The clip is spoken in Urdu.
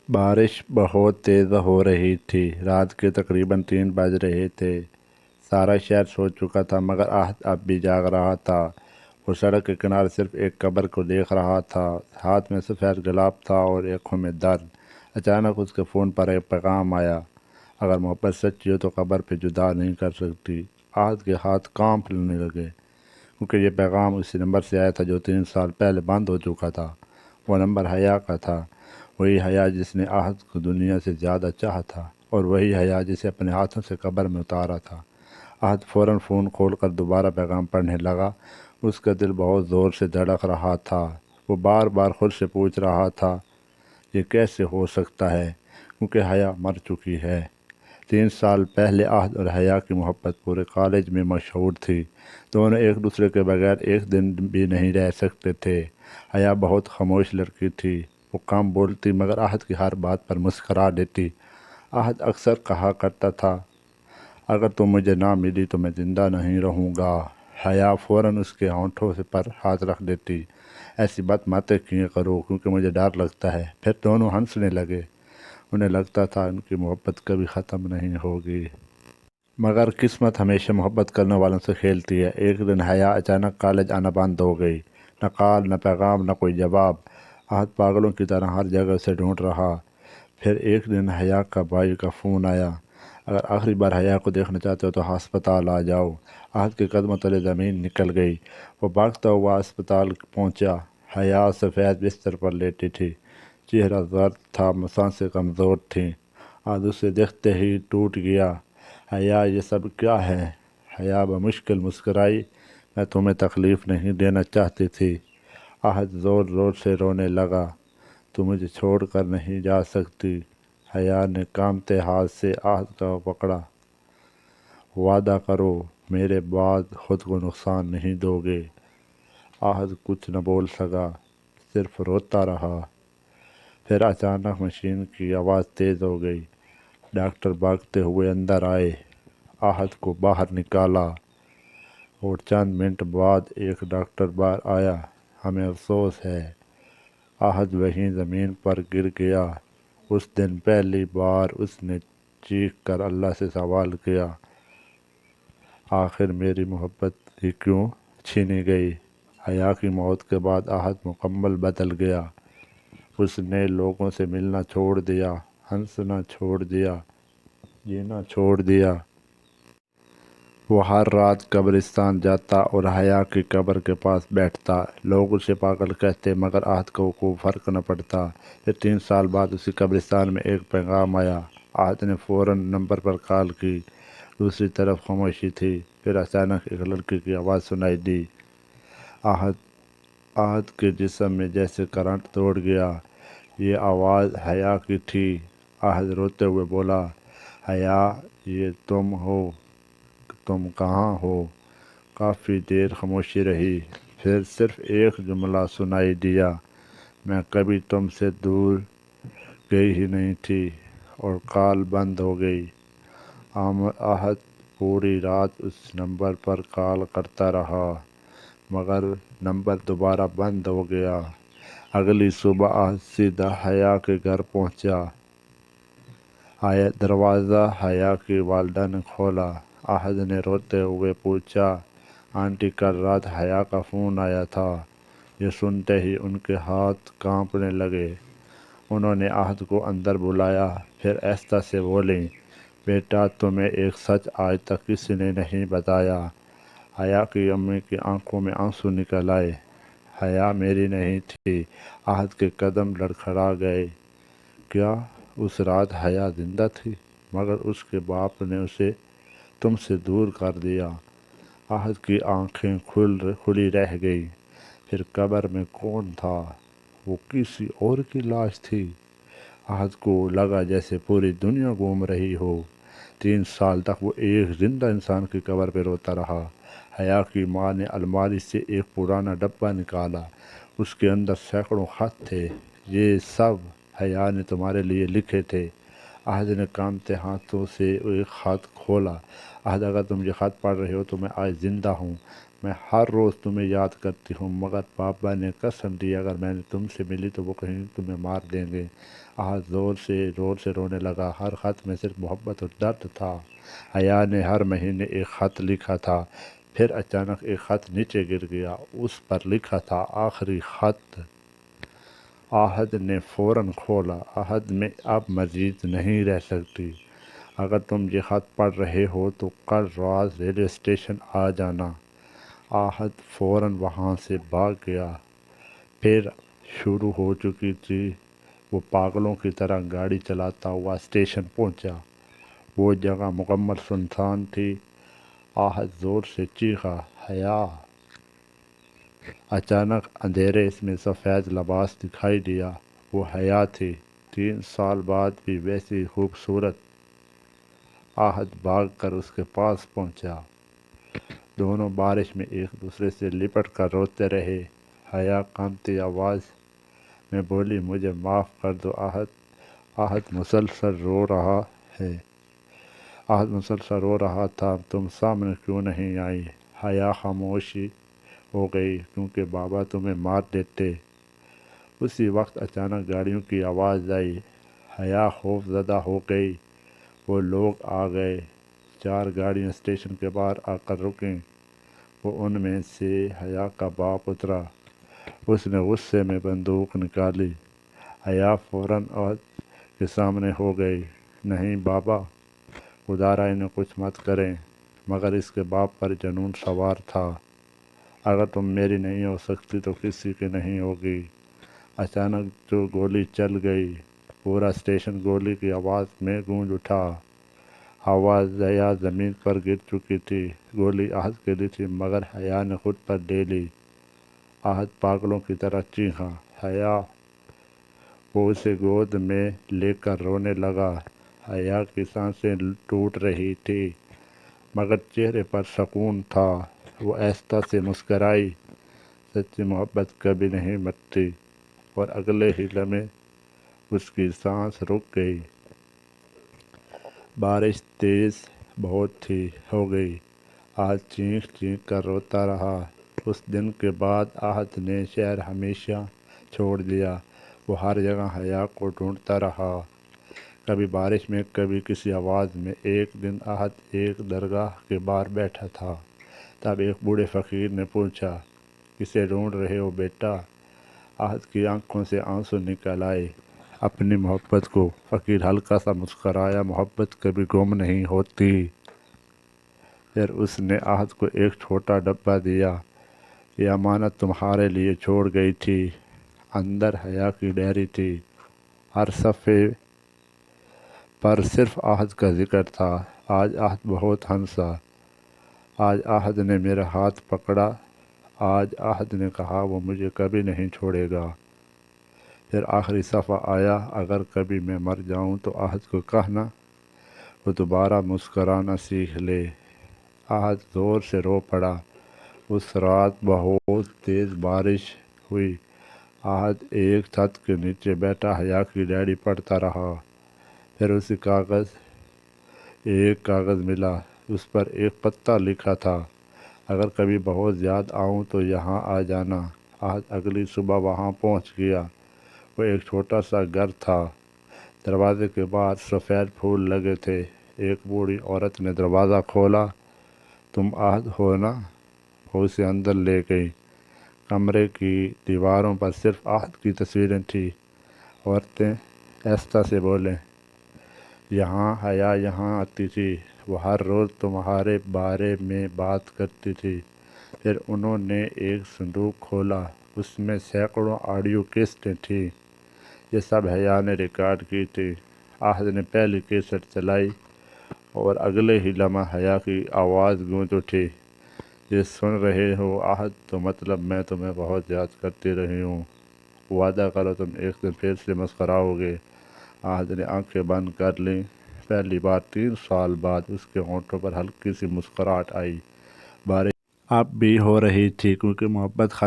بارش بہت تیز ہو رہی تھی۔ رات کے تقریباً 3 بج رہے تھے۔ سارا شہر سو چکا تھا مگر احد اب بھی جاگ رہا تھا۔ وہ سڑک کے کنارے صرف ایک قبر کو دیکھ رہا تھا، ہاتھ میں سفید گلاب تھا اور آنکھوں میں درد۔ اچانک اس کے فون پر ایک پیغام آیا، اگر محبت سچی ہو تو قبر پہ جدا نہیں کر سکتی۔ احد کے ہاتھ کانپنے لگے، کیونکہ یہ پیغام اسی نمبر سے آیا تھا جو 3 سال پہلے بند ہو چکا تھا۔ وہ نمبر حیا کا تھا، وہی حیا جس نے احد کو دنیا سے زیادہ چاہا تھا، اور وہی حیا جسے اپنے ہاتھوں سے قبر میں اتارا تھا۔ احد فوراً فون کھول کر دوبارہ پیغام پڑھنے لگا۔ اس کا دل بہت زور سے دھڑک رہا تھا۔ وہ بار بار خود سے پوچھ رہا تھا، یہ کیسے ہو سکتا ہے، کیونکہ حیا مر چکی ہے۔ 3 سال پہلے احد اور حیا کی محبت پورے کالج میں مشہور تھی۔ دونوں ایک دوسرے کے بغیر ایک دن بھی نہیں رہ سکتے تھے۔ حیا بہت خاموش لڑکی تھی، وہ کم بولتی مگر احد کی ہر بات پر مسکرا دیتی۔ احد اکثر کہا کرتا تھا، اگر تم مجھے نہ ملی تو میں زندہ نہیں رہوں گا۔ حیا فوراً اس کے ہونٹوں پر ہاتھ رکھ دیتی، ایسی بات مت کیا کرو کیونکہ مجھے ڈر لگتا ہے۔ پھر دونوں ہنسنے لگے۔ انہیں لگتا تھا ان کی محبت کبھی ختم نہیں ہوگی۔ مگر قسمت ہمیشہ محبت کرنے والوں سے کھیلتی ہے۔ ایک دن حیا اچانک کالج آنا بند ہو گئی، نہ کال، نہ پیغام، نہ کوئی جواب۔ احد پاگلوں کی طرح ہر جگہ اسے ڈھونڈ رہا۔ پھر ایک دن حیا کا بھائی کا فون آیا، اگر آخری بار حیا کو دیکھنا چاہتے ہو تو ہسپتال آ جاؤ۔ احد کے قدموں تلے زمین نکل گئی۔ وہ بھاگتا ہوا ہسپتال پہنچا۔ حیا سفید بستر پر لیٹی تھی، چہرہ زرد تھا، سانسیں کمزور تھیں۔ احد اسے دیکھتے ہی ٹوٹ گیا۔ حیا، یہ سب کیا ہے؟ حیا بمشکل مسکرائی، میں تمہیں تکلیف نہیں دینا چاہتی تھی۔ احد زور زور سے رونے لگا، تو مجھے چھوڑ کر نہیں جا سکتی۔ حیا نے کانپتے ہاتھ سے احد کو پکڑا، وعدہ کرو میرے بعد خود کو نقصان نہیں دو گے۔ احد کچھ نہ بول سکا، صرف روتا رہا۔ پھر اچانک مشین کی آواز تیز ہو گئی۔ ڈاکٹر بھاگتے ہوئے اندر آئے، احد کو باہر نکالا، اور چند منٹ بعد ایک ڈاکٹر باہر آیا، ہمیں افسوس ہے۔ احد وہیں زمین پر گر گیا۔ اس دن پہلی بار اس نے چیخ کر اللہ سے سوال کیا، آخر میری محبت ہی کیوں چھینی گئی؟ حیا کی موت کے بعد احد مکمل بدل گیا۔ اس نے لوگوں سے ملنا چھوڑ دیا، ہنسنا چھوڑ دیا، جینا چھوڑ دیا۔ وہ ہر رات قبرستان جاتا اور حیا کی قبر کے پاس بیٹھتا۔ لوگ اسے پاگل کہتے مگر احد کو کوئی فرق نہ پڑتا۔ پھر 3 سال بعد اسی قبرستان میں ایک پیغام آیا۔ احد نے فوراً نمبر پر کال کی، دوسری طرف خاموشی تھی۔ پھر اچانک ایک لڑکی کی آواز سنائی دی۔ احد کے جسم میں جیسے کرنٹ دوڑ گیا۔ یہ آواز حیا کی تھی۔ احد روتے ہوئے بولا، حیا، یہ تم ہو؟ تم کہاں ہو؟ کافی دیر خاموشی رہی، پھر صرف ایک جملہ سنائی دیا، میں کبھی تم سے دور گئی ہی نہیں تھی۔ اور کال بند ہو گئی۔ احد پوری رات اس نمبر پر کال کرتا رہا مگر نمبر دوبارہ بند ہو گیا۔ اگلی صبح احد سیدھا حیا کے گھر پہنچا۔ دروازہ حیا کی والدہ نے کھولا۔ احد نے روتے ہوئے پوچھا، آنٹی، کل رات حیا کا فون آیا تھا؟ یہ سنتے ہی ان کے ہاتھ کانپنے لگے۔ انہوں نے احد کو اندر بلایا، پھر آہستہ سے بولیں، بیٹا، تمہیں ایک سچ آج تک کسی نے نہیں بتایا۔ حیا کی امی کی آنکھوں میں آنسو نکل آئے۔ حیا میری نہیں تھی۔ احد کے قدم لڑکھڑا گئے۔ کیا اس رات حیا زندہ تھی؟ مگر اس کے باپ نے اسے تم سے دور کر دیا۔ احد کی آنکھیں کھلی رہ گئیں۔ پھر قبر میں کون تھا؟ وہ کسی اور کی لاش تھی۔ احد کو لگا جیسے پوری دنیا گھوم رہی ہو۔ 3 سال تک وہ ایک زندہ انسان کی قبر پہ روتا رہا۔ حیا کی ماں نے الماری سے ایک پرانا ڈبہ نکالا، اس کے اندر سینکڑوں خط تھے۔ یہ سب حیا نے تمہارے لیے لکھے تھے۔ احد نے کانپتے ہاتھوں سے ایک خط کھولا۔ احد، اگر تم یہ خط پڑھ رہے ہو تو میں آج زندہ ہوں۔ میں ہر روز تمہیں یاد کرتی ہوں مگر پاپا نے قسم دی اگر میں نے تم سے ملی تو وہ کہیں تمہیں مار دیں گے۔ احد زور سے رونے لگا۔ ہر خط میں صرف محبت اور درد تھا۔ حیا نے ہر مہینے ایک خط لکھا تھا، پھر اچانک ایک خط نیچے گر گیا۔ اس پر لکھا تھا آخری خط۔ احد نے فوراً کھولا۔ احد میں اب مزید نہیں رہ سکتی۔ اگر تم یہ خط پڑھ رہے ہو تو کل رات ریلوے اسٹیشن آ جانا۔ احد فوراً وہاں سے بھاگ گیا۔ پھر شروع ہو چکی تھی۔ وہ پاگلوں کی طرح گاڑی چلاتا ہوا اسٹیشن پہنچا۔ وہ جگہ مکمل سنسان تھی۔ احد زور سے چیخا، حیا! اچانک اندھیرے میں سفید لباس دکھائی دیا۔ وہ حیا تھی، 3 سال بعد بھی ویسی خوبصورت۔ احد بھاگ کر اس کے پاس پہنچا۔ دونوں بارش میں ایک دوسرے سے لپٹ کر روتے رہے۔ حیا کانپتی آواز میں بولی، مجھے معاف کر دو احد۔ احد مسلسل رو رہا تھا، تم سامنے کیوں نہیں آئی؟ حیا خاموشی ہو گئی، کیونکہ بابا تمہیں مار دیتے۔ اسی وقت اچانک گاڑیوں کی آواز آئی۔ حیا خوف زدہ ہو گئی۔ وہ لوگ آ گئے۔ 4 گاڑیاں اسٹیشن کے باہر آ کر رکیں۔ وہ ان میں سے حیا کا باپ اترا۔ اس نے غصے میں بندوق نکالی۔ حیا فوراً احد کے سامنے ہو گئی۔ نہیں بابا، خدا را انہیں کچھ مت کریں، مگر اس کے باپ پر جنون سوار تھا۔ اگر تم میری نہیں ہو سکتی تو کسی کی نہیں ہوگی۔ اچانک جو گولی چل گئی، پورا اسٹیشن گولی کی آواز میں گونج اٹھا۔ حیا زمین پر گر چکی تھی۔ گولی احد کے لیے تھی، مگر حیا نے خود پر لے لی۔ احد پاگلوں کی طرح چیخا، حیا! وہ اسے گود میں لے کر رونے لگا۔ حیا کی سانسیں ٹوٹ رہی تھی، مگر چہرے پر سکون تھا۔ وہ آہستہ سے مسکرائی۔ سچی محبت کبھی نہیں مرتی۔ اور اگلے ہی لمحے اس کی سانس رک گئی۔ بارش تیز بہت ہو گئی۔ احد چیخ چیخ کر روتا رہا۔ اس دن کے بعد احد نے شہر ہمیشہ چھوڑ دیا۔ وہ ہر جگہ حیا کو ڈھونڈتا رہا، کبھی بارش میں، کبھی کسی آواز میں۔ ایک دن احد ایک درگاہ کے باہر بیٹھا تھا۔ تب ایک بوڑھے فقیر نے پوچھا، کسے ڈھونڈ رہے ہو بیٹا؟ احد کی آنکھوں سے آنسو نکل آئے۔ اپنی محبت کو۔ فقیر ہلکا سا مسکرایا، محبت کبھی گم نہیں ہوتی۔ پھر اس نے احد کو ایک چھوٹا ڈبہ دیا۔ یہ امانت تمہارے لیے چھوڑ گئی تھی۔ اندر حیا کی ڈائری تھی۔ ہر صفحے پر صرف احد کا ذکر تھا۔ آج احد بہت ہنسا۔ آج احد نے میرا ہاتھ پکڑا۔ آج احد نے کہا وہ مجھے کبھی نہیں چھوڑے گا۔ پھر آخری صفحہ آیا، اگر کبھی میں مر جاؤں تو احد کو کہنا وہ دوبارہ مسکرانا سیکھ لے۔ احد زور سے رو پڑا۔ اس رات بہت تیز بارش ہوئی۔ احد ایک چھت کے نیچے بیٹھا حیا کی ڈائری پڑھتا رہا۔ پھر اسے ایک کاغذ ملا۔ اس پر ایک پتا لکھا تھا، اگر کبھی بہت یاد آؤں تو یہاں آ جانا۔ احد اگلی صبح وہاں پہنچ گیا۔ وہ ایک چھوٹا سا گھر تھا۔ دروازے کے باہر سفید پھول لگے تھے۔ ایک بوڑھی عورت نے دروازہ کھولا۔ تم احد ہو نا؟ وہ اسے اندر لے گئی۔ کمرے کی دیواروں پر صرف احد کی تصویریں تھیں۔ عورتیں آہستہ سے بولیں، یہاں حیا یہاں آتی تھی، وہ ہر روز تمہارے بارے میں بات کرتی تھی۔ پھر انہوں نے ایک صندوق کھولا۔ اس میں سینکڑوں آڈیو کیسٹیں تھیں۔ یہ سب حیا نے ریکارڈ کی تھی۔ احد نے پہلی کیسٹ چلائی اور اگلے ہی لمحہ حیا کی آواز گونج اٹھی، یہ سن رہے ہو احد تو مطلب میں تمہیں بہت یاد کرتی رہی ہوں۔ وعدہ کرو تم ایک دن پھر سے مسکراؤ گے۔ احد نے آنکھیں بند کر لیں۔ پہلی بار 3 سال بعد اس کے ہونٹوں پر ہلکی سی مسکراہٹ آئی۔ بارش اب بھی ہو رہی تھی، کیونکہ محبت ختم